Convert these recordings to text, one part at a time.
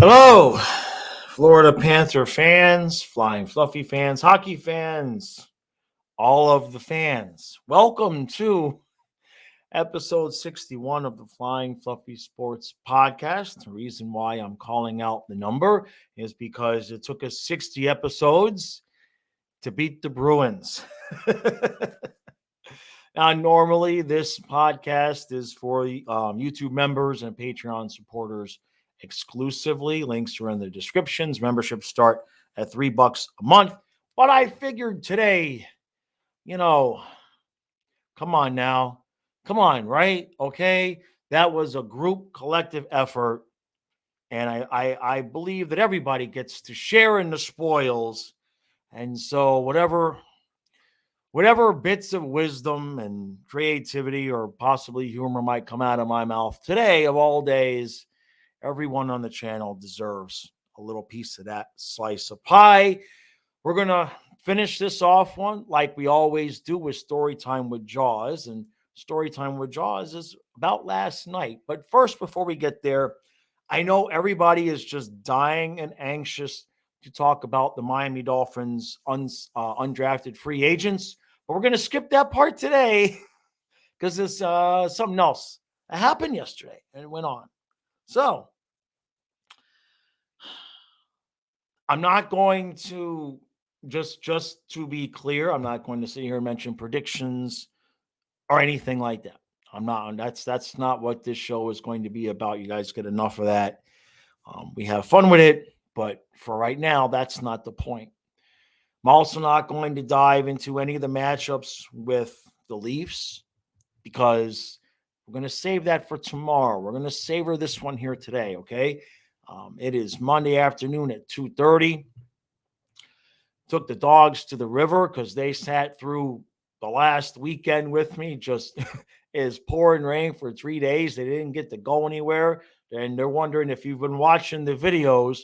Hello, Florida Panther fans, Flying Fluffy fans, hockey fans, all of the fans. Welcome to episode 61 of the Flying Fluffy Sports podcast. The reason why I'm calling out the number is because it took us 60 episodes to beat the Bruins. Now, normally this podcast is for YouTube members and Patreon supporters exclusively. Links are in the descriptions. Memberships start at $3 a month. But I figured today, come on now. Come on, right? Okay. That was a group collective effort. And I believe that everybody gets to share in the spoils. And so whatever bits of wisdom and creativity or possibly humor might come out of my mouth today, of all days, everyone on the channel deserves a little piece of that slice of pie. We're going to finish this off one like we always do with Story Time with Jaws. And Story Time with Jaws is about last night. But first, before we get there, I know everybody is just dying and anxious to talk about the Miami Dolphins undrafted free agents. But we're going to skip that part today because there's something else that happened yesterday and it went on. So I'm not going to just to be clear, I'm not going to sit here and mention predictions or anything like that. I'm not. That's not what this show is going to be about. You guys get enough of that. We have fun with it, but for right now, that's not the point. I'm also not going to dive into any of the matchups with the Leafs because we're going to save that for tomorrow. We're going to savor this one here today, okay? It is Monday afternoon at 2:30. Took the dogs to the river because they sat through the last weekend with me. Just is pouring rain for 3 days. They didn't get to go anywhere. And they're wondering if you've been watching the videos.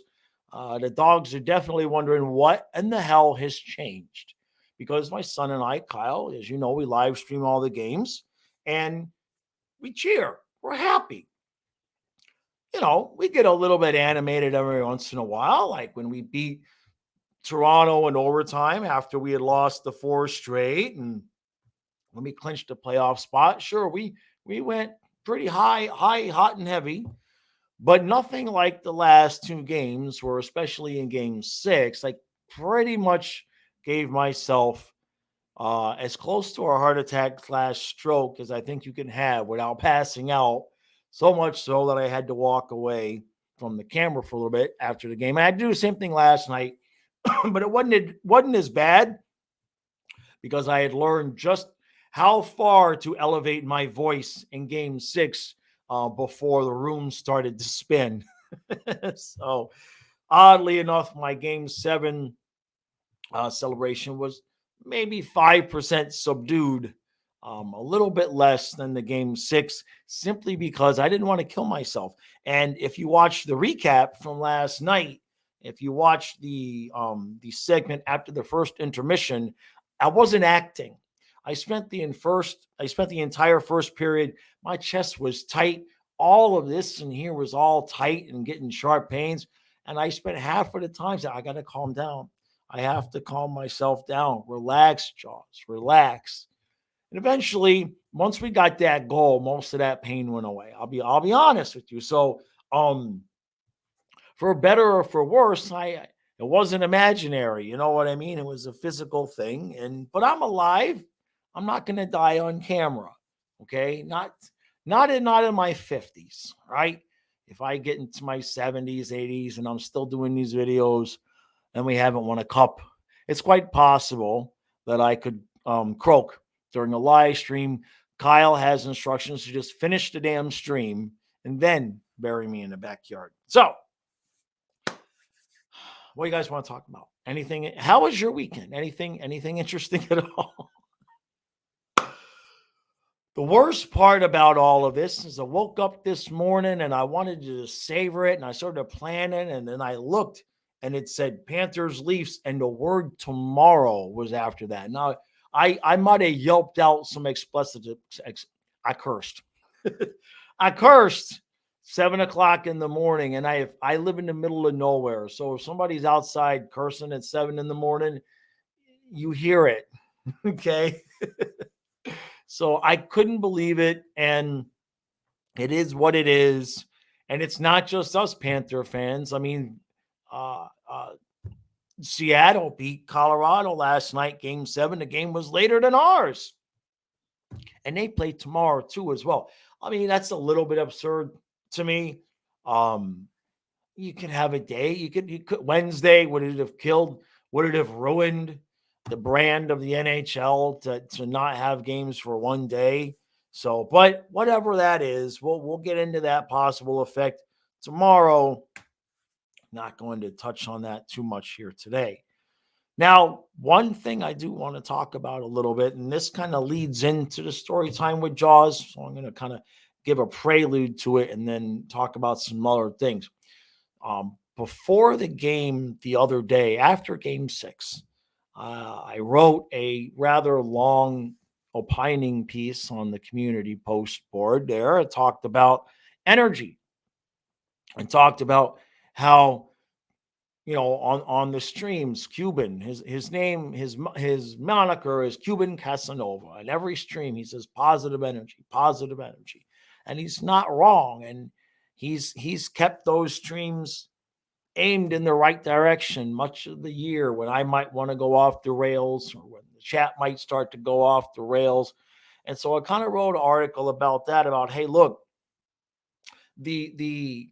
The dogs are definitely wondering what in the hell has changed. Because my son and I, Kyle, as you know, we live stream all the games and we cheer. We're happy. We get a little bit animated every once in a while, like when we beat Toronto in overtime after we had lost the 4 straight and when we clinched the playoff spot. Sure, we went pretty high, hot and heavy. But nothing like the last 2 games, where especially in game 6, I pretty much gave myself as close to a heart attack / stroke as I think you can have without passing out. So much so that I had to walk away from the camera for a little bit after the game. I had to do the same thing last night, but it wasn't as bad because I had learned just how far to elevate my voice in game 6 before the room started to spin. So, oddly enough, my game 7 celebration was maybe 5% subdued, a little bit less than the game 6, simply because I didn't want to kill myself. And if you watch the recap from last night, if you watch the segment after the first intermission, I wasn't acting. I spent the entire first period. My chest was tight. All of this in here was all tight and getting sharp pains. And I spent half of the time saying, I got to calm down. I have to calm myself down. Relax, Jaws. Relax. And eventually, once we got that goal, most of that pain went away. I'll be honest with you. So, for better or for worse, it wasn't imaginary. You know what I mean? It was a physical thing. But I'm alive. I'm not going to die on camera. Okay. Not in my 50s, right? If I get into my 70s, 80s, and I'm still doing these videos and we haven't won a cup, it's quite possible that I could croak during a live stream. Kyle has instructions to just finish the damn stream and then bury me in the backyard. So, what do you guys want to talk about? Anything? How was your weekend? Anything interesting at all? The worst part about all of this is I woke up this morning and I wanted to just savor it, and I started planning, and then I looked and it said Panthers, Leafs, and the word tomorrow was after that. Now, I might have yelped out some explicit. I cursed. I cursed 7 o'clock in the morning, and I live in the middle of nowhere. So if somebody's outside cursing at 7 in the morning, you hear it. Okay. So I couldn't believe it. And it is what it is. And it's not just us Panther fans. I mean, uh, uh, Seattle beat Colorado last night, game 7. The game was later than ours. And they play tomorrow too, as well. I mean, that's a little bit absurd to me. Um, you could have a day. You could Wednesday, would it have ruined the brand of the NHL to not have games for one day? So, but whatever that is, we'll get into that possible effect tomorrow. Not going to touch on that too much here today. Now, one thing I do want to talk about a little bit, and this kind of leads into the story time with Jaws. So I'm going to kind of give a prelude to it and then talk about some other things. Before the game the other day, after game 6, I wrote a rather long opining piece on the community post board there. I talked about energy and talked about how, on the streams, Cuban, his name, his moniker is Cuban Casanova. On every stream, he says positive energy, and he's not wrong. And he's kept those streams aimed in the right direction much of the year when I might want to go off the rails or when the chat might start to go off the rails. And so I kind of wrote an article about that, about, hey, look, the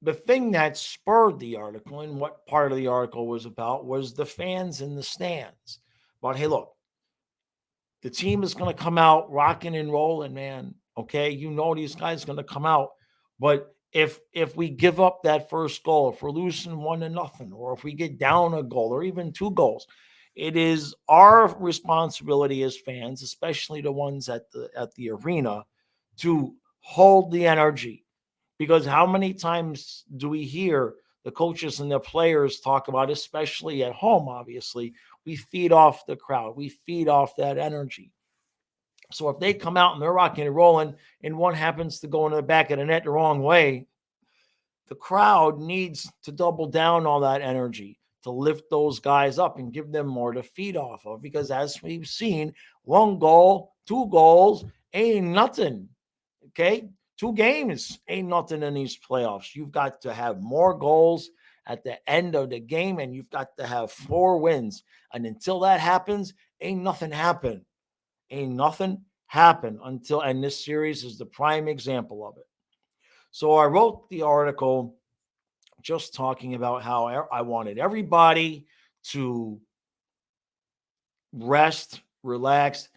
the thing that spurred the article and what part of the article was about was the fans in the stands. But hey, look, the team is going to come out rocking and rolling, man. Okay, these guys going to come out, but if we give up that first goal, if we're losing 1-0, or if we get down a goal or even 2 goals, it is our responsibility as fans, especially the ones at the arena, to hold the energy. Because how many times do we hear the coaches and the players talk about, especially at home, obviously, we feed off the crowd, we feed off that energy. So if they come out and they're rocking and rolling and one happens to go into the back of the net the wrong way, the crowd needs to double down on that energy to lift those guys up and give them more to feed off of. Because as we've seen, 1 goal, 2 goals ain't nothing. Okay. 2 games ain't nothing in these playoffs. You've got to have more goals at the end of the game, and you've got to have 4 wins. And until that happens, ain't nothing happen. Ain't nothing happen until, and this series is the prime example of it. So I wrote the article just talking about how I wanted everybody to rest, relax,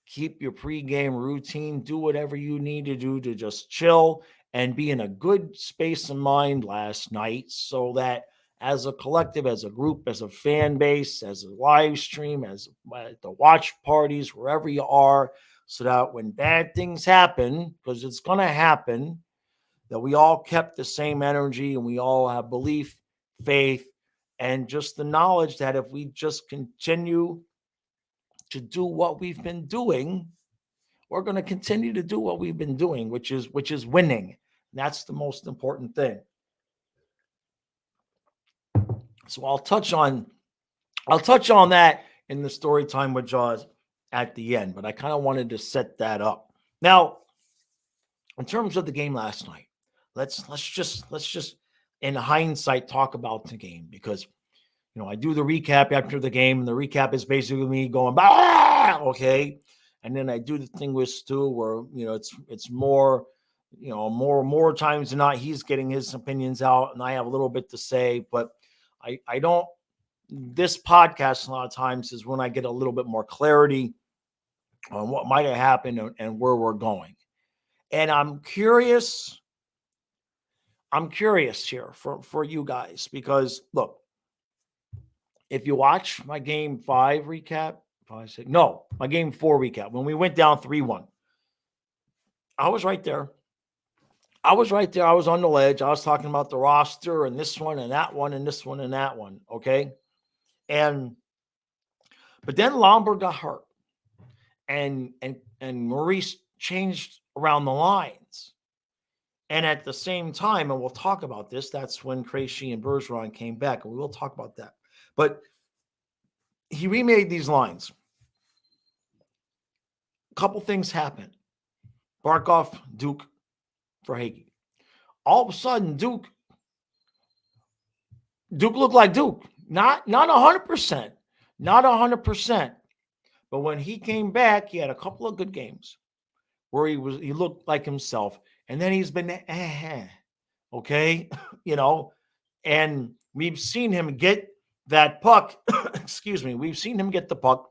keep your pregame routine, do whatever you need to do to just chill and be in a good space of mind last night, so that as a collective, as a group, as a fan base, as a live stream, as the watch parties, wherever you are, so that when bad things happen, because it's going to happen, that we all kept the same energy and we all have belief, faith, and just the knowledge that if we just continue to do what we've been doing, we're going to continue to do what we've been doing, which is winning. That's the most important thing. So I'll touch on that in the story time with Jaws at the end, but I kind of wanted to set that up. Now, in terms of the game last night, let's just in hindsight talk about the game, because I do the recap after the game, and the recap is basically me going, bah! Okay. And then I do the thing with Stu where, it's more, more times than not, he's getting his opinions out and I have a little bit to say, but I don't, this podcast a lot of times is when I get a little bit more clarity on what might have happened and where we're going. And I'm curious here for you guys, because look, if you watch my game 5 recap, my game 4 recap, when we went down 3-1, I was right there. I was on the ledge. I was talking about the roster and this one and that one and this one and that one. Okay. But then Lombard got hurt and Maurice changed around the lines. And at the same time, and we'll talk about this, that's when Krejci and Bergeron came back, and we will talk about that. But he remade these lines. A couple things happened. Barkov, Duke, Verhaeghe. All of a sudden, Duke looked like Duke. Not 100%. Not 100%. But when he came back, he had a couple of good games where he looked like himself. And then he's been okay, and we've seen him get that puck. Excuse me. We've seen him get the puck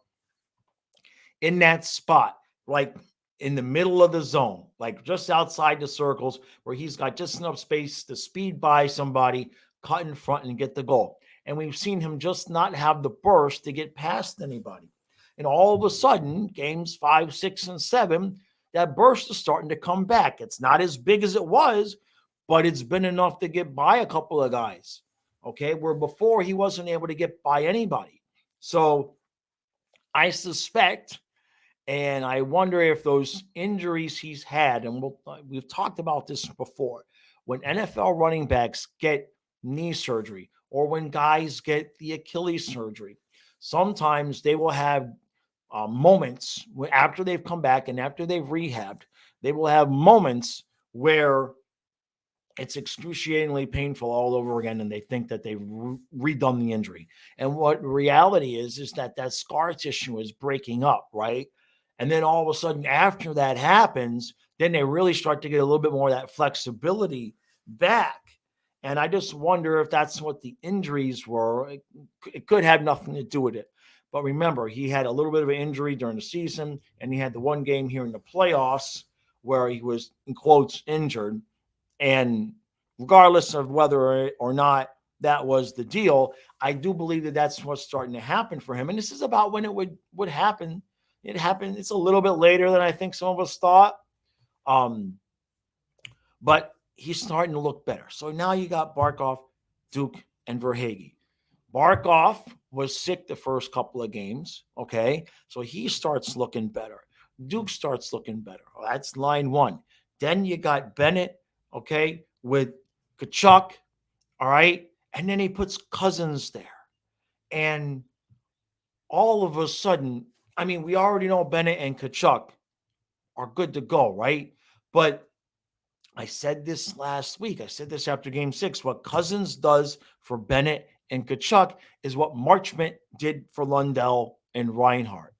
in that spot, like in the middle of the zone, like just outside the circles, where he's got just enough space to speed by somebody, cut in front, and get the goal. And we've seen him just not have the burst to get past anybody. And all of a sudden, games 5, 6, and 7, that burst is starting to come back. It's not as big as it was, but it's been enough to get by a couple of guys. Okay, where before he wasn't able to get by anybody. So I suspect, and I wonder if those injuries he's had, and we've talked about this before, when NFL running backs get knee surgery or when guys get the Achilles surgery, sometimes they will have moments after they've come back and after they've rehabbed, they will have moments where it's excruciatingly painful all over again, and they think that they've redone the injury. And what reality is that scar tissue is breaking up, right? And then all of a sudden, after that happens, then they really start to get a little bit more of that flexibility back. And I just wonder if that's what the injuries were. It could have nothing to do with it. But remember, he had a little bit of an injury during the season, and he had the one game here in the playoffs where he was, in quotes, injured. And regardless of whether or not that was the deal, I do believe that that's what's starting to happen for him. And this is about when it would happen. It happened. It's a little bit later than I think some of us thought. But he's starting to look better. So now you got Barkov, Duke, and Verhaeghe. Barkov was sick the first couple of games. Okay. So he starts looking better. Duke starts looking better. Well, that's line one. Then you got Bennett, okay, with Tkachuk, all right? And then he puts Cousins there. And all of a sudden, I mean, we already know Bennett and Tkachuk are good to go, right? But I said this last week. I said this after game 6. What Cousins does for Bennett and Tkachuk is what Marchment did for Lundell and Reinhart.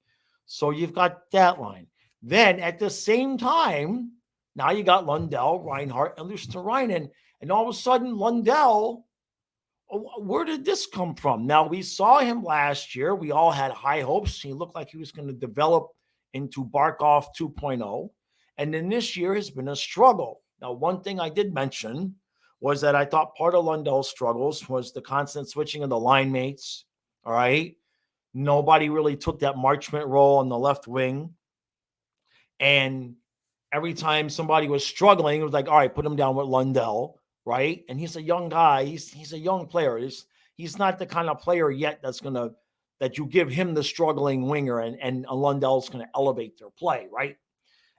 So you've got that line. Then at the same time, now you got Lundell, Reinhart, and Luostarinen. And all of a sudden, Lundell, where did this come from? Now, we saw him last year. We all had high hopes. He looked like he was going to develop into Barkov 2.0. And then this year has been a struggle. Now, one thing I did mention was that I thought part of Lundell's struggles was the constant switching of the line mates. All right. Nobody really took that Marchment role on the left wing. And every time somebody was struggling, it was like, all right, put him down with Lundell, right? And he's a young guy. He's a young player. He's not the kind of player yet that you give him the struggling winger and Lundell's going to elevate their play, right?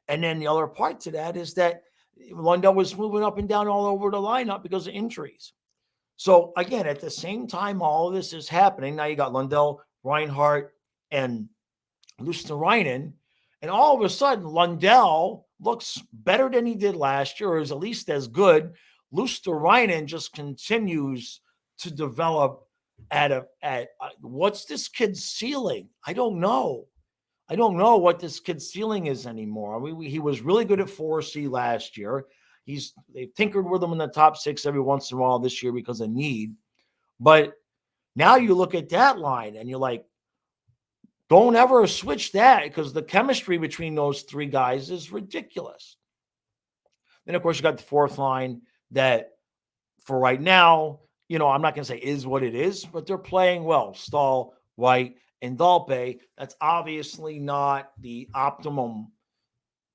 And then the other part to that is that Lundell was moving up and down all over the lineup because of injuries. So again, at the same time, all of this is happening. Now you got Lundell, Reinhart, and Luostarinen. And all of a sudden, Lundell looks better than he did last year, or is at least as good. Luostarinen just continues to develop at what's this kid's ceiling? I don't know. I don't know what this kid's ceiling is anymore. He was really good at 4C last year. They've tinkered with him in the top 6 every once in a while this year because of need. But now you look at that line and you're like, don't ever switch that because the chemistry between those 3 guys is ridiculous. Then, of course, you got the fourth line that for right now, I'm not going to say is what it is, but they're playing well. Stahl, White, and Dalpe. That's obviously not the optimum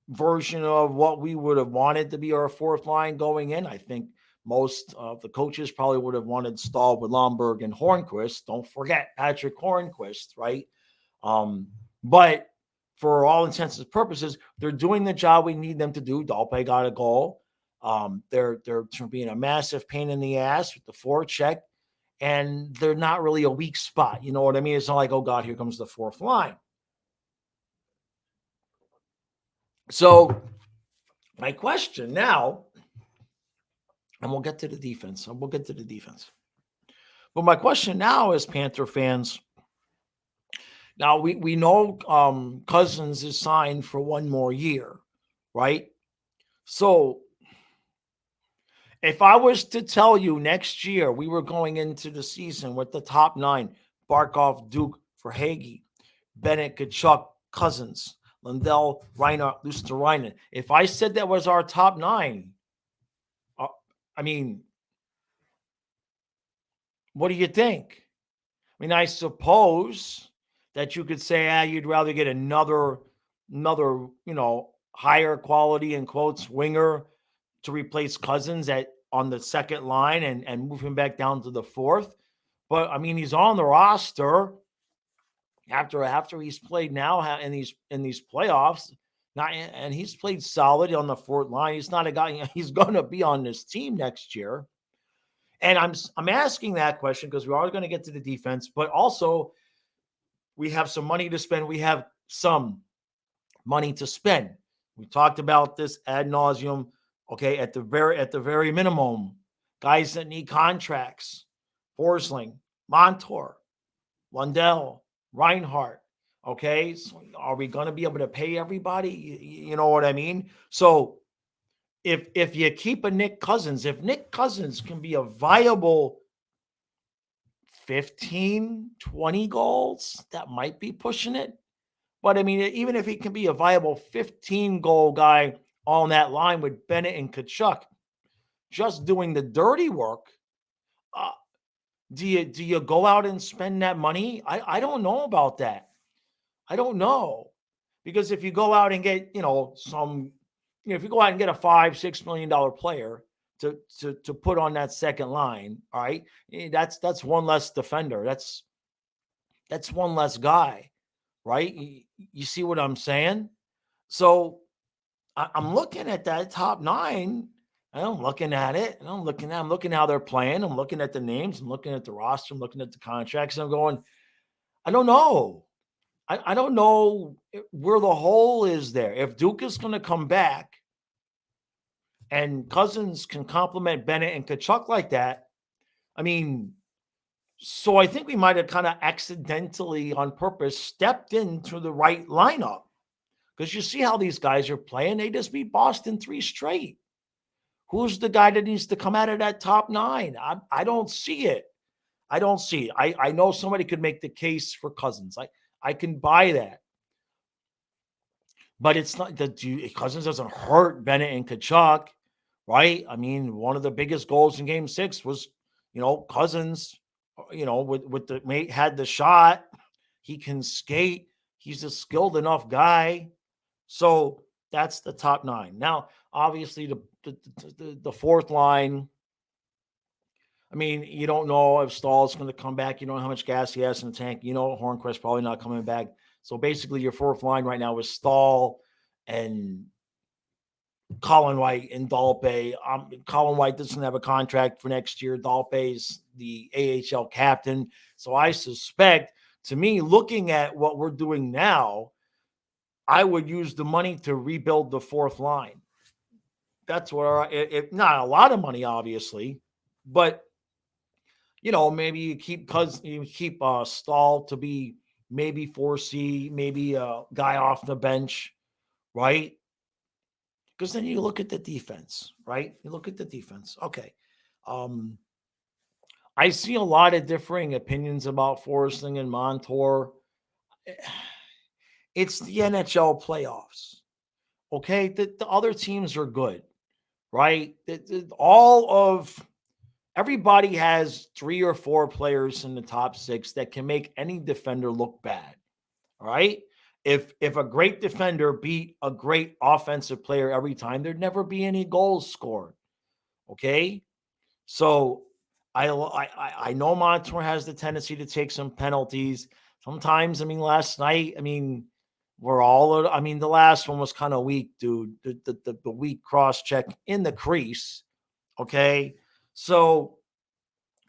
version of what we would have wanted to be our fourth line going in. I think most of the coaches probably would have wanted Stahl with Lomberg and Hornquist. Don't forget Patrick Hornquist, right? But for all intents and purposes, they're doing the job we need them to do. Dalpe got a goal. They're being a massive pain in the ass with the forecheck, and they're not really a weak spot. You know what I mean? It's not like, oh God, here comes the fourth line. So my question now, and we'll get to the defense. We'll get to the defense. But my question now is, Panther fans. Now we know Cousins is signed for one more year, right? So if I was to tell you next year we were going into the season with the top nine: Barkov, Duke, Verhaeghe, Bennett, Kachuk, Cousins, Lundell, Reiner, Luster-Reinen. If I said that was our top nine, uh, I mean, what do you think? I mean, I suppose that you could say, you'd rather get another, higher quality in quotes winger to replace Cousins on the second line and move him back down to the fourth. But I mean, he's on the roster after he's played now in these playoffs. And he's played solid on the fourth line. He's not a guy. He's going to be on this team next year. And I'm asking that question because we are going to get to the defense, but also we have some money to spend. We have some money to spend. We talked about this ad nauseum. Okay, at the very minimum, guys that need contracts: Forsling, Montour, Lundell, Reinhardt. Okay, so are we going to be able to pay everybody? You know what I mean? So if you keep a Nick Cousins, if Nick Cousins can be a viable 15, 20 goals, that might be pushing it. But I mean, even if he can be a viable 15 goal guy on that line with Bennett and Kachuk, just doing the dirty work, do you go out and spend that money? I don't know about that. I don't know. Because if you go out and get, if you go out and get a $5-6 million player to put on that second line, all right, that's one less defender. That's one less guy, right? You see what I'm saying? So I'm looking at that top nine, and I'm looking at it, and I'm looking how they're playing. I'm looking at the names. I'm looking at the roster. I'm looking at the contracts. And I'm going, I don't know. I don't know where the hole is there. If Duke is going to come back and Cousins can complement Bennett and Kachuk like that, I mean, so I think we might have kind of accidentally on purpose stepped into the right lineup, because you see how these guys are playing. They just beat Boston 3 straight. Who's the guy that needs to come out of that top nine? I don't see it. I don't see it. I know somebody could make the case for Cousins. I can buy that. But it's not that Cousins doesn't hurt Bennett and Kachuk, right? I mean, one of the biggest goals in Game 6 was, Cousins, with the mate had the shot. He can skate. He's a skilled enough guy. So that's the top nine. Now, obviously, the fourth line. I mean, you don't know if Stahl's going to come back. You don't know how much gas he has in the tank. Hornquist probably not coming back. So basically, your fourth line right now is Stahl and Colin White and Dalpe. Colin White doesn't have a contract for next year. Dalpe is the AHL captain. So I suspect, to me, looking at what we're doing now, I would use the money to rebuild the fourth line. That's where, not a lot of money, obviously, but maybe you keep Stahl to be maybe 4C, maybe a guy off the bench, right? Because then you look at the defense, right? You look at the defense. Okay. I see a lot of differing opinions about Forsling and Montour. It's the NHL playoffs. Okay. The other teams are good, right? Everybody has 3 or 4 players in the top 6 that can make any defender look bad. All right. If a great defender beat a great offensive player every time, there'd never be any goals scored. Okay. So I know Montour has the tendency to take some penalties. Sometimes, last night, We're all, I mean, the last one was kind of weak, dude. The weak cross check in the crease. Okay. So,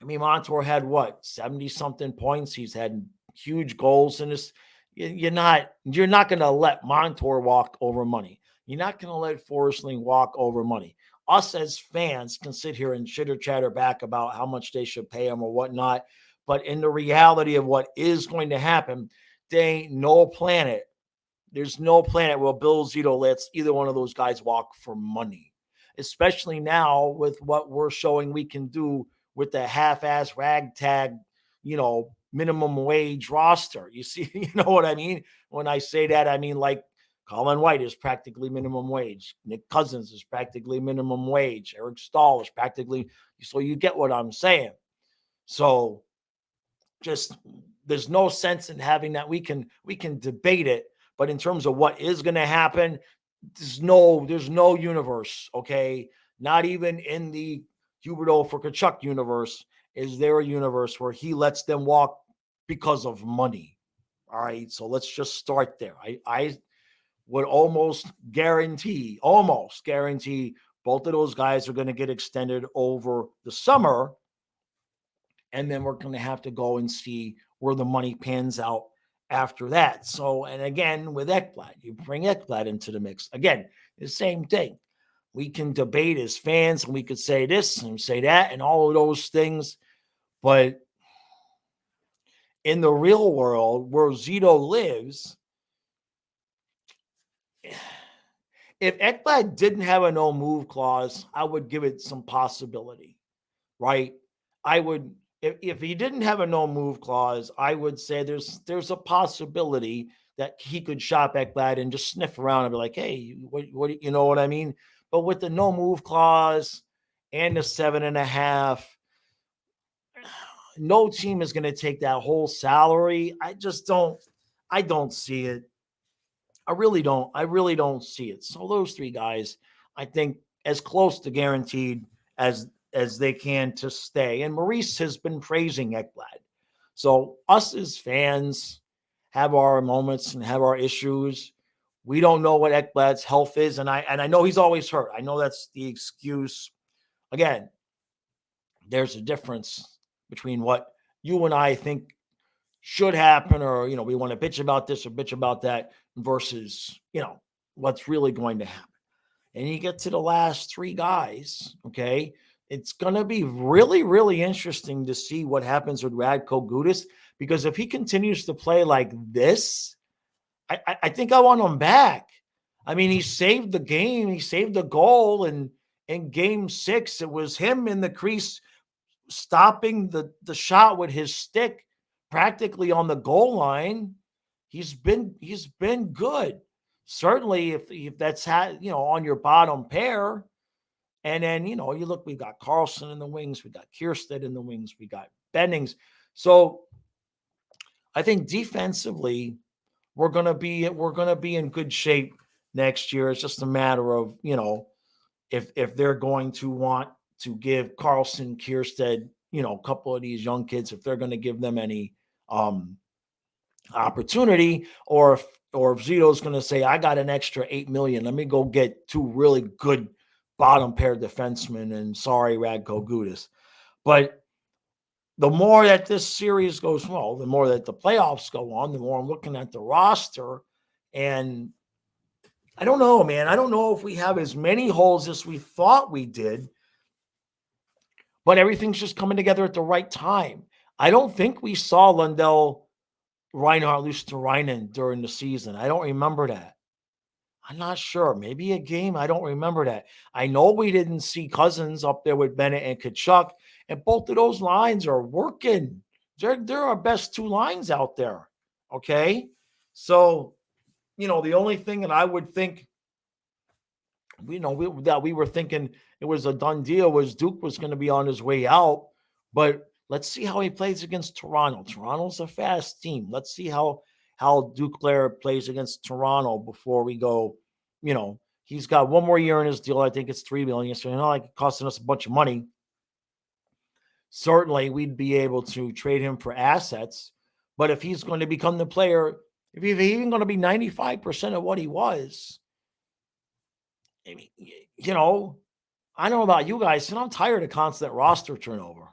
I mean, Montour had what, 70 something points. He's had huge goals in this. You're not going to let Montour walk over money. You're not going to let Forsling walk over money. Us as fans can sit here and chitter chatter back about how much they should pay him or whatnot. But in the reality of what is going to happen, there ain't no planet. There's no planet where Bill Zito lets either one of those guys walk for money, especially now with what we're showing we can do with the half-ass ragtag, minimum wage roster. You see, you know what I mean? When I say that, I mean like Colin White is practically minimum wage. Nick Cousins is practically minimum wage. Eric Stahl is practically. So you get what I'm saying. So just there's no sense in having that. We can debate it, but in terms of what is going to happen, there's no universe. Okay, not even in the Huberto for Kachuk universe is there a universe where he lets them walk because of money. All right, so let's just start there. I would almost guarantee both of those guys are going to get extended over the summer, and then we're going to have to go and see where the money pans out after that. So, and again, with Ekblad, you bring Ekblad into the mix. Again, the same thing. We can debate as fans, and we could say this and say that and all of those things. But in the real world where Zito lives, if Ekblad didn't have a no move clause, I would give it some possibility, right? I would, if he didn't have a no move clause, I would say there's a possibility that he could shop Ekblad and just sniff around and be like, hey, what you know what I mean? But with the no move clause and the 7.5, no team is going to take that whole salary. I don't see it. I really don't. I really don't see it. So those three guys, I think, as close to guaranteed as they can to stay. And Maurice has been praising Ekblad. So us as fans have our moments and have our issues. We don't know what Ekblad's health is, and I know he's always hurt. I know that's the excuse. Again, there's a difference between what you and I think should happen, or we want to bitch about this or bitch about that, versus what's really going to happen. And you get to the last three guys, okay? It's going to be really, really interesting to see what happens with Radko Gudas, because if he continues to play like this, I think I want him back. I mean, he saved the game. He saved the goal, and in game 6, it was him in the crease stopping the shot with his stick practically on the goal line. He's been good. Certainly if that's on your bottom pair. And then, you look, we got Carlson in the wings, we got Kiersted in the wings, we got Bennings. So I think defensively we're going to be in good shape next year. It's just a matter of, if they're going to want to give Carlson, Kiersted, a couple of these young kids, if they're going to give them any opportunity, or if Zito's going to say, I got an extra $8 million, let me go get two really good bottom pair defensemen, and sorry, Radko Gudas. But the more that this series goes well, the more that the playoffs go on, the more I'm looking at the roster, and I don't know, man. I don't know if we have as many holes as we thought we did, but everything's just coming together at the right time. I don't think we saw Lundell Reinhart lose to Reinen during the season. I don't remember that. I'm not sure. Maybe a game. I don't remember that. I know we didn't see Cousins up there with Bennett and Kachuk, and both of those lines are working. They're our best two lines out there. Okay? So, the only thing that I would think, that we were thinking it was a done deal was Duke was going to be on his way out. But let's see how he plays against Toronto. Toronto's a fast team. Let's see how Duclair plays against Toronto before we go. He's got one more year in his deal. I think it's $3 million. So not like it costing us a bunch of money. Certainly, we'd be able to trade him for assets. But if he's going to become the player, if he's even going to be 95% of what he was, I mean, I don't know about you guys, and I'm tired of constant roster turnover.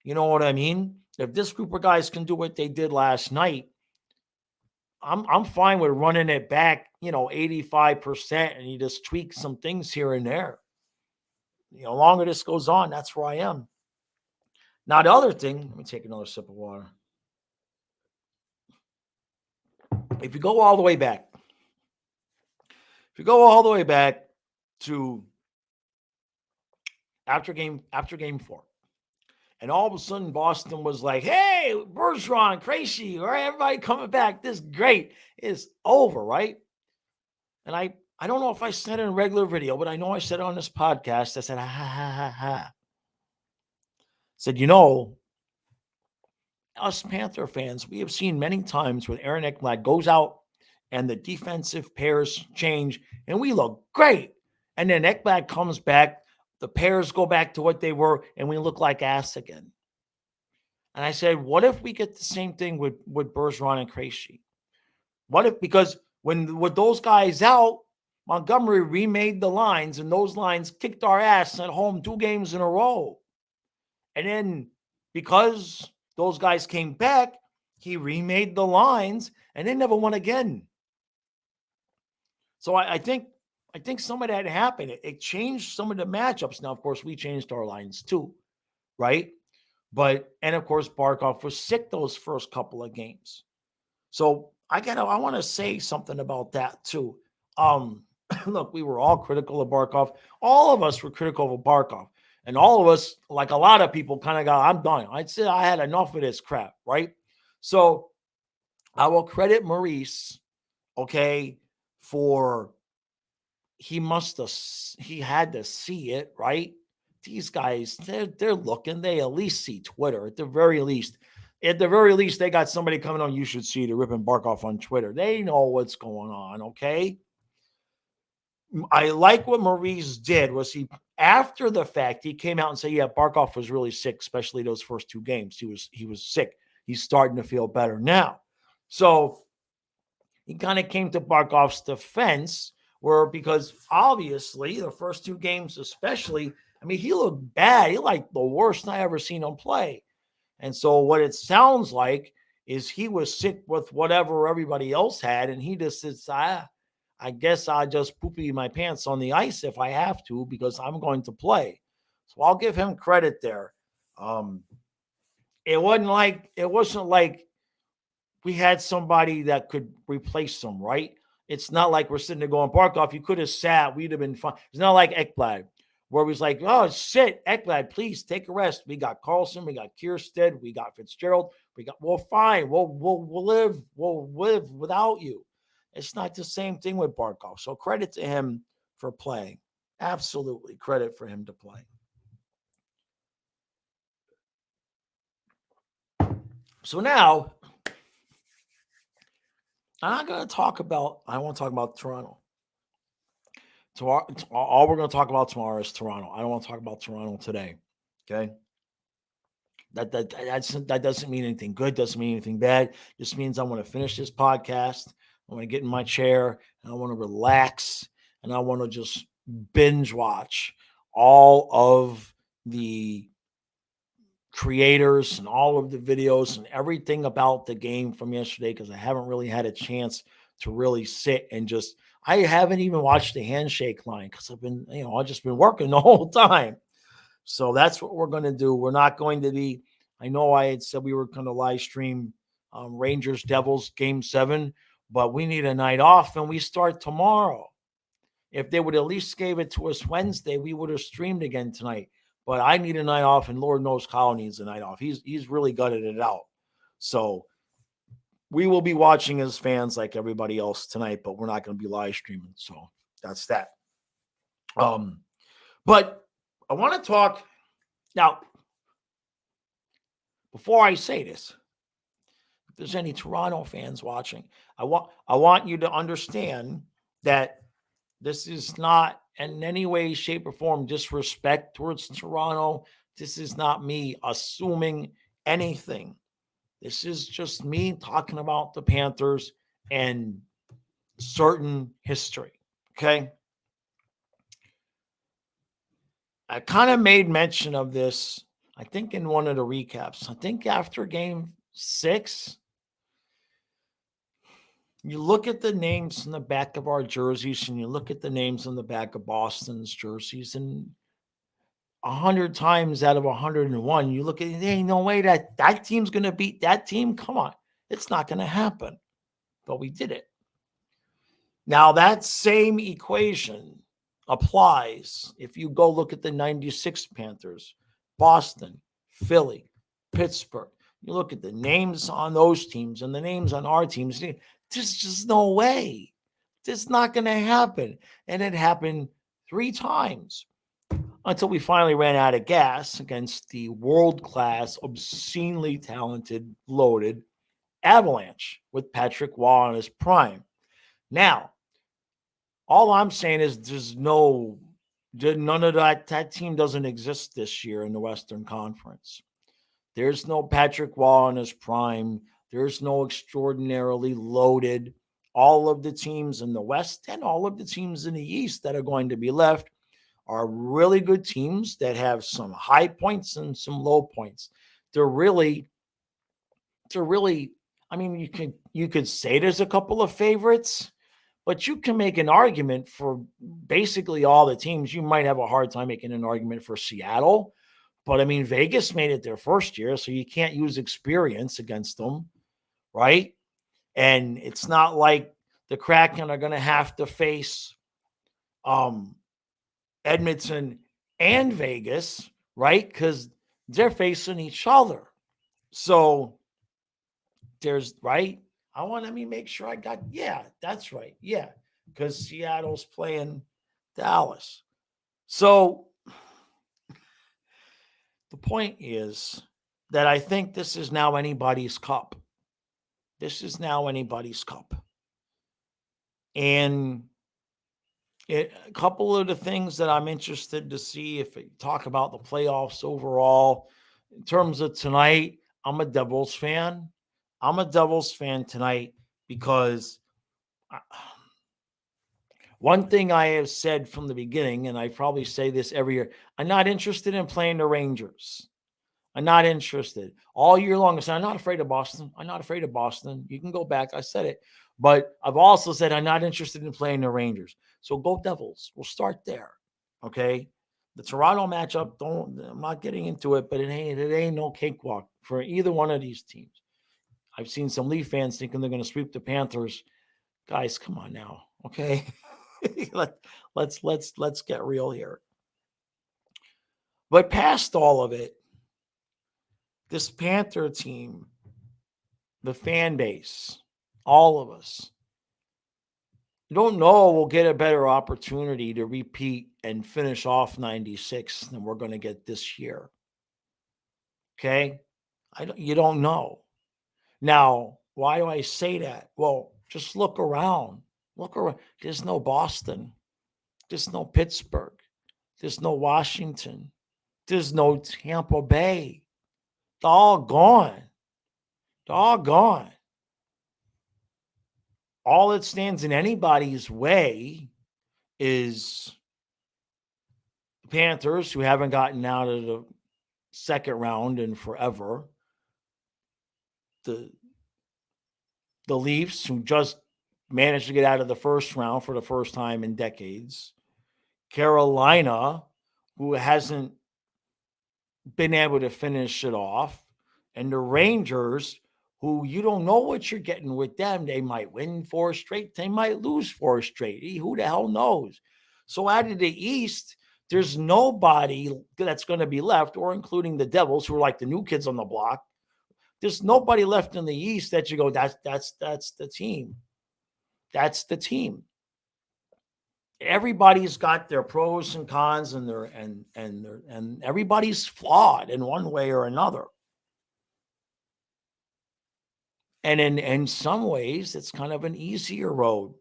You know what I mean? If this group of guys can do what they did last night, I'm fine with running it back, 85%, and you just tweak some things here and there. Longer this goes on, that's where I am. Now, the other thing, let me take another sip of water. If you go all the way back, to after game 4, and all of a sudden Boston was like, "Hey, Bergeron, crazy, all right, everybody coming back. This is great. It's over, right?" And I don't know if I said it in a regular video, but I know I said it on this podcast. I said, "Ha ha ha ha ha." Said, us Panther fans, we have seen many times when Aaron Ekblad goes out and the defensive pairs change, and we look great. And then Ekblad comes back, the pairs go back to what they were, and we look like ass again. And I said, what if we get the same thing with Bergeron and Krejci? What if, because with those guys out, Montgomery remade the lines, and those lines kicked our ass at home 2 games in a row. And then because those guys came back, he remade the lines, and they never won again. So I think some of that happened. It changed some of the matchups. Now, of course, we changed our lines too, right? And of course, Barkov was sick those first couple of games. So I want to say something about that too. Look, we were all critical of Barkov. All of us were critical of Barkov. And all of us, like a lot of people, kind of got, I'm done. I'd say I had enough of this crap, right? So I will credit Maurice, okay, for he had to see it, right? These guys, they're looking. They at least see Twitter at the very least. At the very least, they got somebody coming on. You should see the ripping Barkov on Twitter. They know what's going on, okay? I like what Maurice did was after the fact, he came out and said, yeah, Barkov was really sick, especially those first 2 games. He was sick. He's starting to feel better now. So he kind of came to Barkov's defense, because obviously the first 2 games, especially, I mean, he looked bad. He like the worst I ever seen him play. And so what it sounds like is he was sick with whatever everybody else had, and he just says, I guess I'll just poopy my pants on the ice if I have to, because I'm going to play. So I'll give him credit there. It wasn't like we had somebody that could replace him, right? It's not like we're sitting there going, Barkov, you could have sat, we'd have been fine. It's not like Ekblad, where we was like, oh, sit, Ekblad, please take a rest. We got Carlson, we got Kierstead, we got Fitzgerald, fine, we'll live without you. It's not the same thing with Barkov. So credit to him for playing. Absolutely credit for him to play. So now, I want to talk about Toronto. All we're going to talk about tomorrow is Toronto. I don't want to talk about Toronto today. Okay. That doesn't mean anything good. Doesn't mean anything bad. Just means I want to finish this podcast. I want to get in my chair and I want to relax and I want to just binge watch all of the creators and all of the videos and everything about the game from yesterday, because I haven't really had a chance to really sit and I haven't even watched the handshake line because I've just been working the whole time. So that's what we're going to do. We're not going to be, I know I had said we were going to live stream Rangers Devils game 7, but we need a night off and we start tomorrow. If they would at least gave it to us Wednesday, we would have streamed again tonight. But I need a night off, and Lord knows Kyle needs a night off. He's really gutted it out. So we will be watching as fans like everybody else tonight, but we're not going to be live streaming. So that's that. But I want to talk now. Before I say this, if there's any Toronto fans watching, I want you to understand that this is not in any way, shape, or form disrespect towards Toronto. This is not me assuming anything. This is just me talking about the Panthers and certain history. Okay. I kind of made mention of this, I think, in one of the recaps. I think after game 6, you look at the names in the back of our jerseys and you look at the names on the back of Boston's jerseys, and 100 times out of 101, you look at it, there ain't no way that team's going to beat that team. Come on. It's not going to happen. But we did it. Now, that same equation applies if you go look at the 96 Panthers, Boston, Philly, Pittsburgh. You look at the names on those teams and the names on our teams. There's just no way. It's not going to happen. And it happened 3 times until we finally ran out of gas against the world-class, obscenely talented, loaded Avalanche with Patrick Waugh in his prime. Now, all I'm saying is none of that team doesn't exist this year in the Western Conference. There's no Patrick Waugh in his prime. There's no extraordinarily loaded. All of the teams in the West and all of the teams in the East that are going to be left are really good teams that have some high points and some low points. They're really, I mean, you could say there's a couple of favorites, but you can make an argument for basically all the teams. You might have a hard time making an argument for Seattle, but I mean, Vegas made it their first year, so you can't use experience against them, right? And it's not like the Kraken are going to have to face Edmonton and Vegas, right? Because they're facing each other. So there's, right? I want to make sure I got, yeah, that's right. Yeah, because Seattle's playing Dallas. So the point is that I think this is now anybody's cup. This is now anybody's cup. And a couple of the things that I'm interested to see if we talk about the playoffs overall. In terms of tonight, I'm a Devils fan. I'm a Devils fan tonight because one thing I have said from the beginning, and I probably say this every year, I'm not interested in playing the Rangers. I'm not interested. All year long, I said, I'm not afraid of Boston. I'm not afraid of Boston. You can go back. I said it. But I've also said I'm not interested in playing the Rangers. So go Devils. We'll start there. Okay? The Toronto matchup, I'm not getting into it, but it ain't no cakewalk for either one of these teams. I've seen some Leaf fans thinking they're going to sweep the Panthers. Guys, come on now. Okay? let's get real here. But past all of it, this Panther team, the fan base, all of us, you don't know we'll get a better opportunity to repeat and finish off 96 than we're going to get this year. Okay? You don't know. Now, why do I say that? Well, just look around. Look around. There's no Boston. There's no Pittsburgh. There's no Washington. There's no Tampa Bay. They're all gone. They're all gone. All that stands in anybody's way is the Panthers, who haven't gotten out of the second round in forever. The Leafs, who just managed to get out of the first round for the first time in decades. Carolina, who hasn't been able to finish it off. And the Rangers, who you don't know what you're getting with them. They might win 4 straight. They might lose 4 straight. Who the hell knows? So out of the East, there's nobody that's going to be left, or including the Devils, who are like the new kids on the block. There's nobody left in the East that you go, that's the team. That's the team. Everybody's got their pros and cons, and everybody's flawed in one way or another. And in some ways, it's kind of an easier road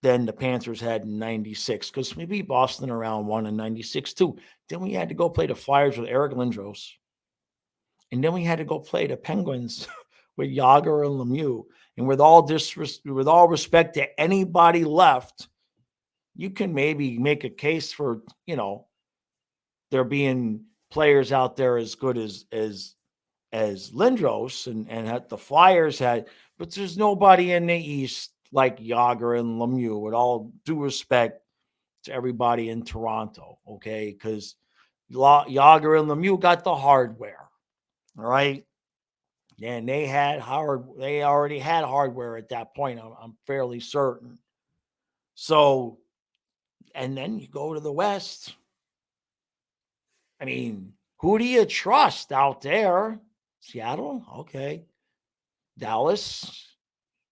than the Panthers had in 96, because we beat Boston around 1 in 96 too. Then we had to go play the Flyers with Eric Lindros. And then we had to go play the Penguins with Yager and Lemieux. And with all respect to anybody left, you can maybe make a case for, there being players out there as good as Lindros and the Flyers had, but there's nobody in the East like Yager and Lemieux, with all due respect to everybody in Toronto, okay? Because Yager and Lemieux got the hardware, all right? And they already had hardware at that point, I'm fairly certain. So, and then you go to the West. I mean, who do you trust out there? Seattle? Okay. Dallas,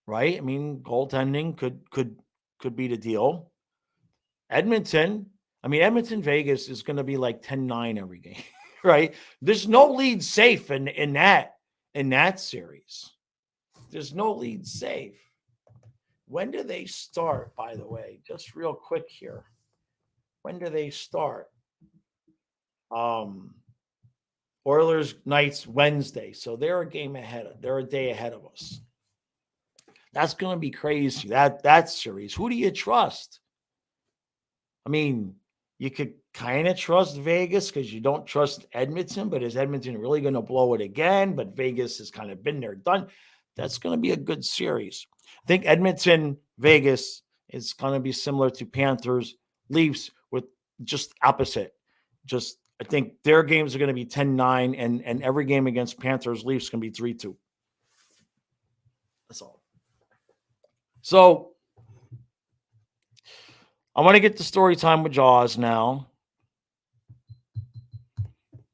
right? I mean, goaltending could be the deal. Edmonton. I mean, Edmonton Vegas is going to be like 10-9 every game, right? There's no lead safe in that series. There's no lead safe. When do they start, by the way? Just real quick here. When do they start? Oilers Knights Wednesday. So they're a day ahead of us. That's going to be crazy. That series. Who do you trust? I mean, you could kind of trust Vegas because you don't trust Edmonton, but is Edmonton really going to blow it again? But Vegas has kind of been there, done. That's going to be a good series. I think Edmonton, Vegas is going to be similar to Panthers, Leafs, with just opposite. Just I think their games are going to be 10-9, and every game against Panthers, Leafs is going to be 3-2. That's all. So I want to get to story time with Jaws now.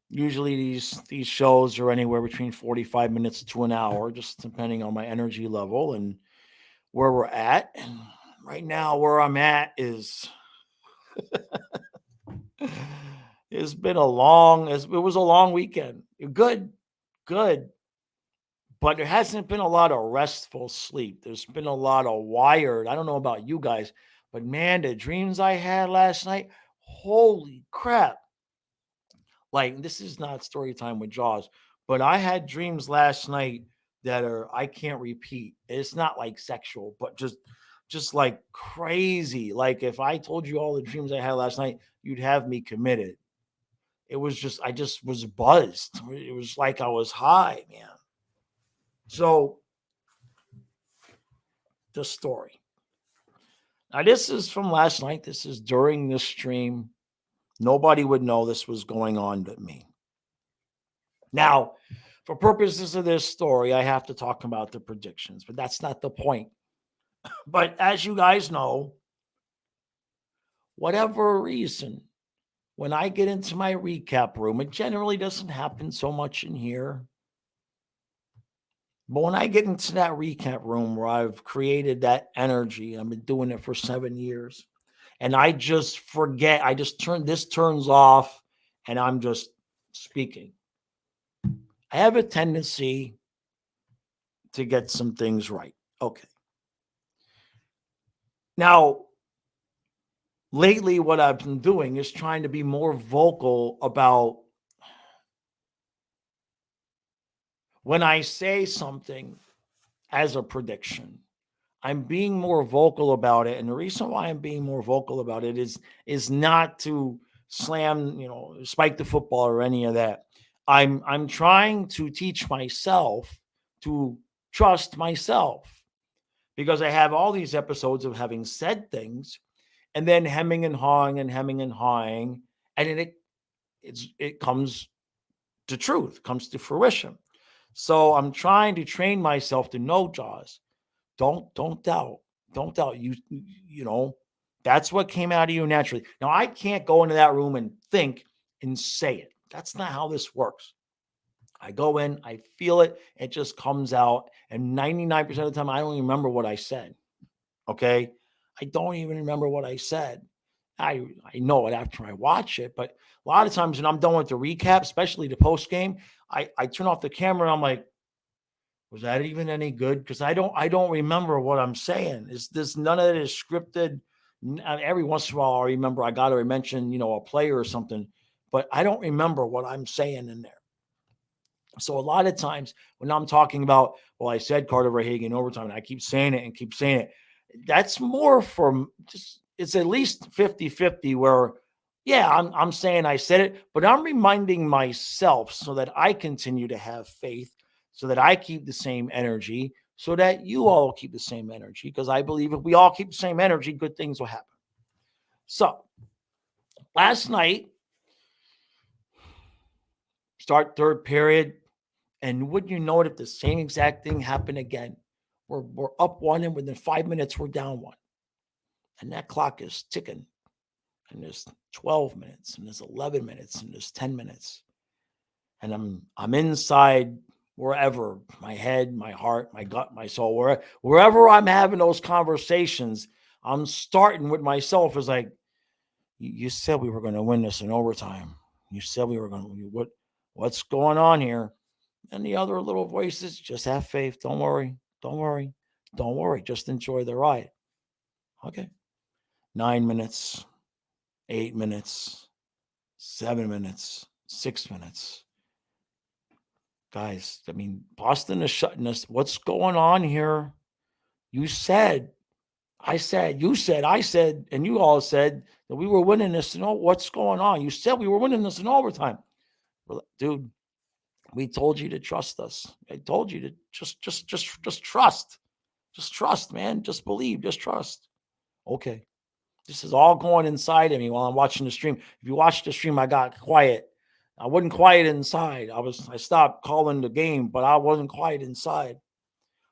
Usually these shows are anywhere between 45 minutes to an hour, just depending on my energy level and where we're at. And right now, where I'm at is it was a long weekend. Good, but there hasn't been a lot of restful sleep. There's been a lot of wired. I don't know about you guys, but man, the dreams I had last night, holy crap. Like, this is not story time with Jaws, but I had dreams last night that I can't repeat. It's not like sexual, but just like crazy. Like, if I told you all the dreams I had last night, you'd have me committed. I just was buzzed. It was like I was high, man. So, the story. Now, this is from last night. This is during this stream. Nobody would know this was going on but me. Now, for purposes of this story, I have to talk about the predictions, but that's not the point. But as you guys know, whatever reason, when I get into my recap room, it generally doesn't happen so much in here. But when I get into that recap room where I've created that energy, I've been doing it for 7 years, and I just forget, turns off, and I'm just speaking. I have a tendency to get some things right. Okay. Now, lately, what I've been doing is trying to be more vocal about when I say something as a prediction. I'm being more vocal about it. And the reason why I'm being more vocal about it is not to slam, spike the football or any of that. I'm trying to teach myself to trust myself, because I have all these episodes of having said things and then hemming and hawing, and then it comes to truth, comes to fruition. So I'm trying to train myself to know, Jaws. Don't doubt. Don't doubt. That's what came out of you naturally. Now, I can't go into that room and think and say it. That's not how this works. I go in, I feel it, it just comes out. And 99% of the time, I don't even remember what I said. Okay? I don't even remember what I said. I know it after I watch it, but a lot of times when I'm done with the recap, especially the post game, I turn off the camera and I'm like, was that even any good? Because I don't remember what I'm saying. None of it is scripted. Every once in a while, I remember I got to mention, a player or something, but I don't remember what I'm saying in there. So a lot of times when I'm talking about, well, I said Carter Verhaeghe in overtime, and I keep saying it and keep saying it, that's more from just, it's at least 50-50 where, yeah, I'm saying I said it, but I'm reminding myself so that I continue to have faith, so that I keep the same energy, so that you all keep the same energy. Because I believe if we all keep the same energy, good things will happen. So last night, start third period, and wouldn't you know it, if the same exact thing happened again? We're up one, and within 5 minutes, we're down one. And that clock is ticking. And there's 12 minutes, and there's 11 minutes, and there's 10 minutes. And I'm inside wherever, my head, my heart, my gut, my soul, wherever I'm having those conversations, I'm starting with myself as like, you said we were going to win this in overtime. You said we were going to, what's going on here? And the other little voices, just have faith. Don't worry. Don't worry. Don't worry. Just enjoy the ride. Okay. 9 minutes, 8 minutes, 7 minutes, 6 minutes. Guys, I mean, Boston is shutting us. What's going on here? You said, I said, you said, I said, and you all said that we were winning this. And what's going on? You said we were winning this in overtime. Well, dude, we told you to trust us. I told you to just trust. Just trust, man. Just believe. Just trust. Okay. This is all going inside of me while I'm watching the stream. If you watch the stream, I got quiet. I wasn't quiet inside. I stopped calling the game, but I wasn't quiet inside.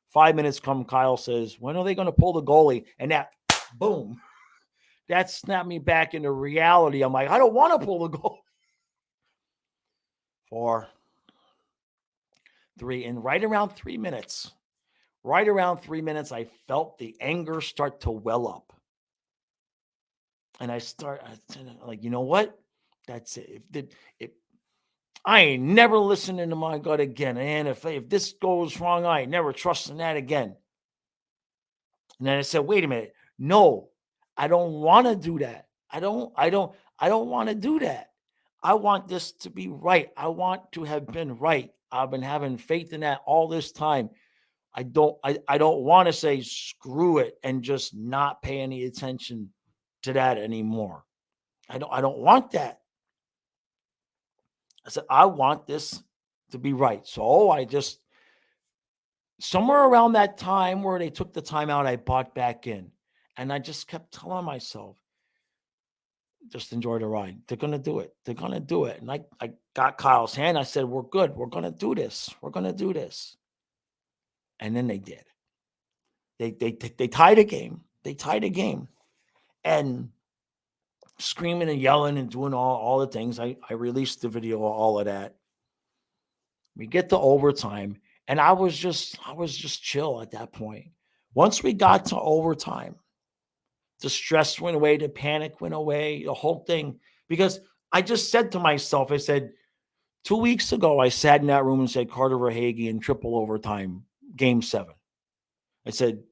5 minutes come, Kyle says, when are they going to pull the goalie? And that, boom, that snapped me back into reality. I'm like, I don't want to pull the goalie. 4, 3, and right around 3 minutes, I felt the anger start to well up. And I like, you know what? That's it. If I ain't never listening to my gut again. And if this goes wrong, I ain't never trusting that again. And then I said, wait a minute. No, I don't want to do that. I don't want to do that. I want this to be right. I want to have been right. I've been having faith in that all this time. I don't want to say screw it and just not pay any attention to that anymore. I don't want that. I said, I want this to be right. So I just, somewhere around that time where they took the timeout, I bought back in. And I just kept telling myself, just enjoy the ride. They're going to do it. They're going to do it. And I got Kyle's hand. I said, we're good. We're going to do this. We're going to do this. And then they did. They tied a game. They tied a game. And screaming and yelling and doing all the things. I released the video of all of that. We get to overtime, and I was just chill at that point. Once we got to overtime, the stress went away, the panic went away, the whole thing. Because I just said to myself, I said, 2 weeks ago, I sat in that room and said Carter Verhaeghe in triple overtime, game 7. I said,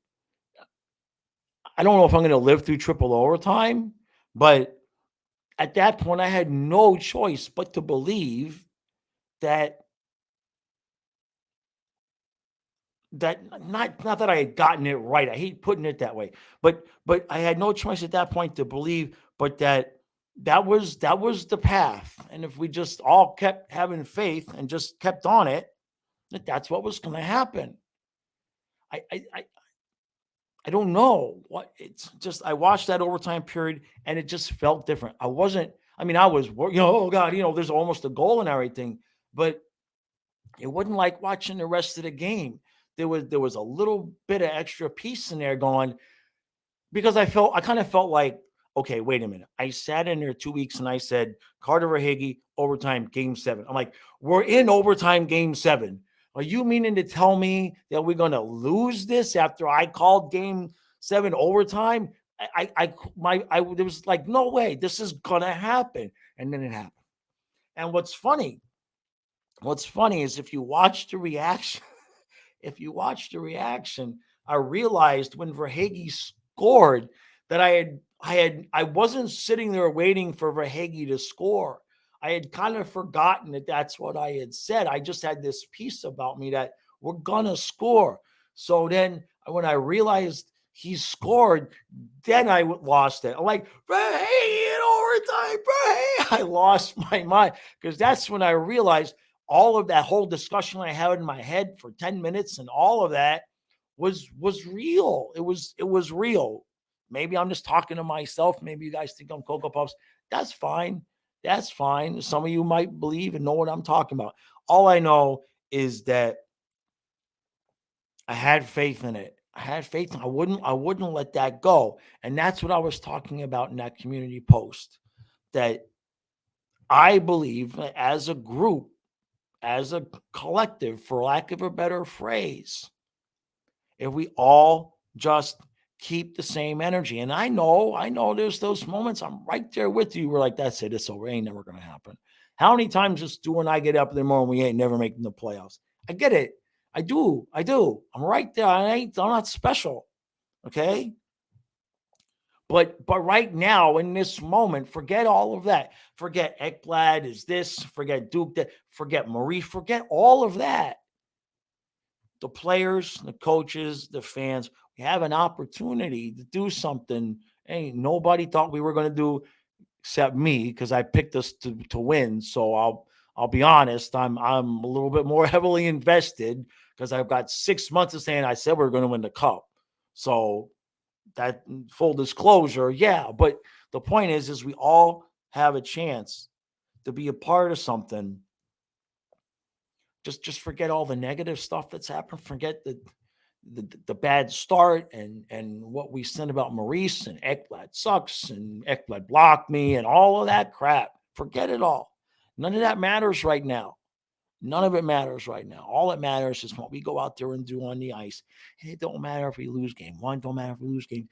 I don't know if I'm going to live through triple overtime, but at that point, I had no choice but to believe that not that I had gotten it right. I hate putting it that way, but I had no choice at that point to believe, but that was the path. And if we just all kept having faith and just kept on it, that's what was going to happen. I don't know what it's just. I watched that overtime period and it just felt different. I was, oh God, there's almost a goal and everything, but it wasn't like watching the rest of the game. There was a little bit of extra piece in there going, because I kind of felt like, okay, wait a minute. I sat in there 2 weeks and I said, Carter Verhaeghe, overtime, game 7. I'm like, we're in overtime, game 7. Are you meaning to tell me that we're going to lose this after I called game 7 overtime? There was like, no way, this is going to happen. And then it happened. And what's funny is if you watch the reaction, I realized when Verhaeghe scored that I wasn't sitting there waiting for Verhaeghe to score. I had kind of forgotten that that's what I had said. I just had this piece about me that we're gonna score. So then when I realized he scored, then I lost it. I'm like, hey, in overtime, hey. I lost my mind because that's when I realized all of that whole discussion I had in my head for 10 minutes and all of that was real. It was real. Maybe I'm just talking to myself. Maybe you guys think I'm Cocoa Puffs. That's fine. That's fine. Some of you might believe and know what I'm talking about. All I know is that I had faith in it. I had faith. I wouldn't let that go. And that's what I was talking about in that community post. That I believe as a group, as a collective, for lack of a better phrase, if we all just keep the same energy. And I know there's those moments I'm right there with you. We're like, that's it. It's over. It ain't never going to happen. How many times does Stu and I get up in the morning, we ain't never making the playoffs? I get it. I do. I'm right there. I'm not special. Okay. But right now, in this moment, forget all of that. Forget Ekblad is this, forget Duke, that, forget Marie, forget all of that. The players, the coaches, the fans, we have an opportunity to do something. Hey, nobody thought we were going to do except me because I picked us to win. So I'll be honest, I'm a little bit more heavily invested because I've got 6 months of saying I said we are going to win the cup. So that full disclosure, yeah. But the point is we all have a chance to be a part of something. Just forget all the negative stuff that's happened. Forget the bad start and what we said about Maurice and Ekblad sucks and Ekblad blocked me and all of that crap. Forget it all. None of that matters right now. None of it matters right now. All that matters is what we go out there and do on the ice. And it don't matter if we lose game one, don't matter if we lose game.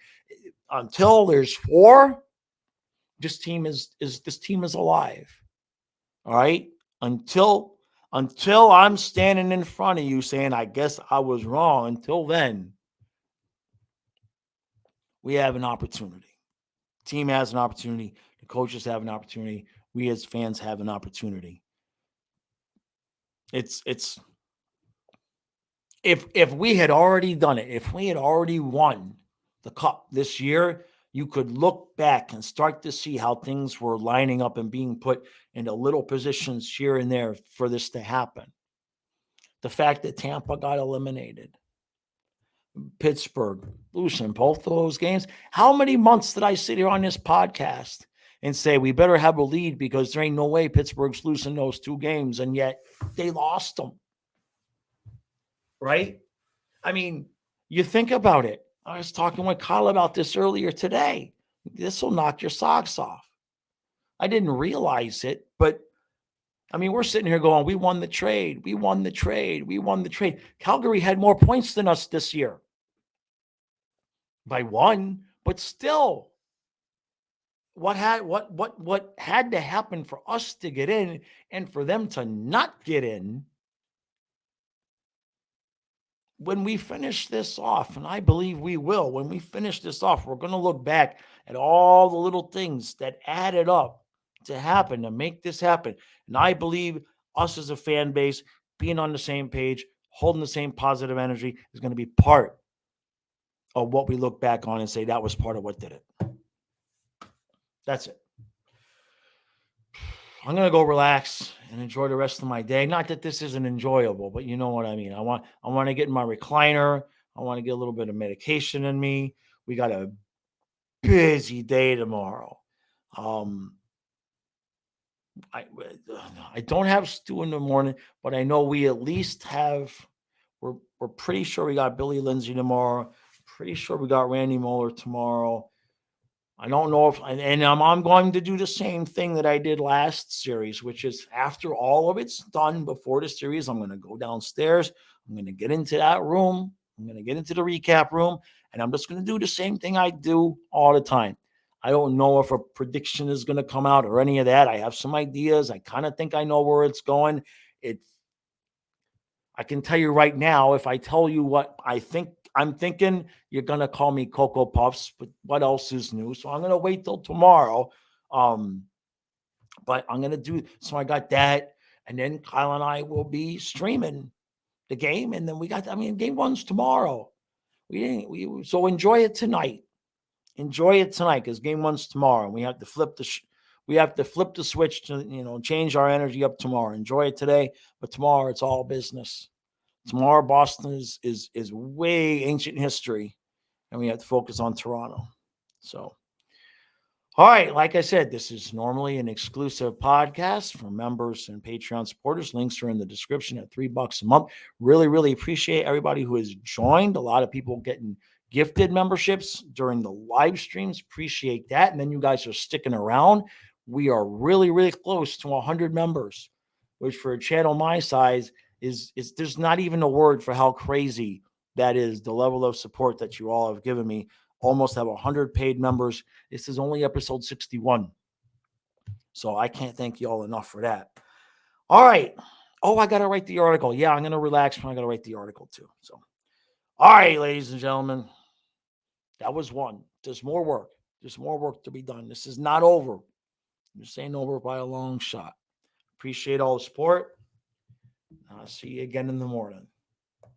Until there's four, this team is alive. All right. Until I'm standing in front of you saying, I guess I was wrong. Until then, we have an opportunity. The team has an opportunity. The coaches have an opportunity. We as fans have an opportunity. It's if we had already done it, if we had already won the cup this year, you could look back and start to see how things were lining up and being put into little positions here and there for this to happen. The fact that Tampa got eliminated, Pittsburgh losing both of those games. How many months did I sit here on this podcast and say we better have a lead because there ain't no way Pittsburgh's losing those two games, and yet they lost them. Right? I mean, you think about it. I was talking with Kyle about this earlier today. This will knock your socks off. I didn't realize it, but I mean, we're sitting here going, we won the trade. We won the trade. We won the trade. Calgary had more points than us this year by one, but still, what had to happen for us to get in and for them to not get in? When we finish this off, and I believe we will, when we finish this off, we're going to look back at all the little things that added up to happen, to make this happen. And I believe us as a fan base being on the same page, holding the same positive energy is going to be part of what we look back on and say that was part of what did it. That's it. I'm going to go relax and enjoy the rest of my day. Not that this isn't enjoyable, but you know what I mean. I want to get in my recliner. I want to get a little bit of medication in me. We got a busy day tomorrow. I don't have Stu in the morning, but I know we at least have. We're pretty sure we got Billy Lindsay tomorrow. Pretty sure we got Randy Moeller tomorrow. I don't know if, and I'm going to do the same thing that I did last series, which is after all of it's done before the series, I'm going to go downstairs. I'm going to get into that room. I'm going to get into the recap room, and I'm just going to do the same thing I do all the time. I don't know if a prediction is going to come out or any of that. I have some ideas. I kind of think I know where it's going. I can tell you right now, if I tell you what I'm thinking, you're going to call me Cocoa Puffs, but what else is new? So I'm going to wait till tomorrow. But But I'm going to do so. I got that. And then Kyle and I will be streaming the game. And then game one's tomorrow. So enjoy it tonight. Enjoy it tonight because game one's tomorrow. We have to flip the switch to change our energy up tomorrow. Enjoy it today, but tomorrow it's all business. Tomorrow Boston is way ancient history, and we have to focus on Toronto. So, all right, like I said, this is normally an exclusive podcast for members and Patreon supporters. Links are in the description at $3 a month. Really, really appreciate everybody who has joined. A lot of people getting gifted memberships during the live streams. Appreciate that. And then you guys are sticking around. We are really, really close to 100 members, which for a channel my size is there's not even a word for how crazy that is, the level of support that you all have given me. Almost have 100 paid members. This is only episode 61. So I can't thank you all enough for that. All right. Oh, I got to write the article. Yeah, I'm going to relax when I got to write the article too. So, all right, ladies and gentlemen, that was one. There's more work. There's more work to be done. This is not over. This ain't over by a long shot. Appreciate all the support. I'll see you again in the morning.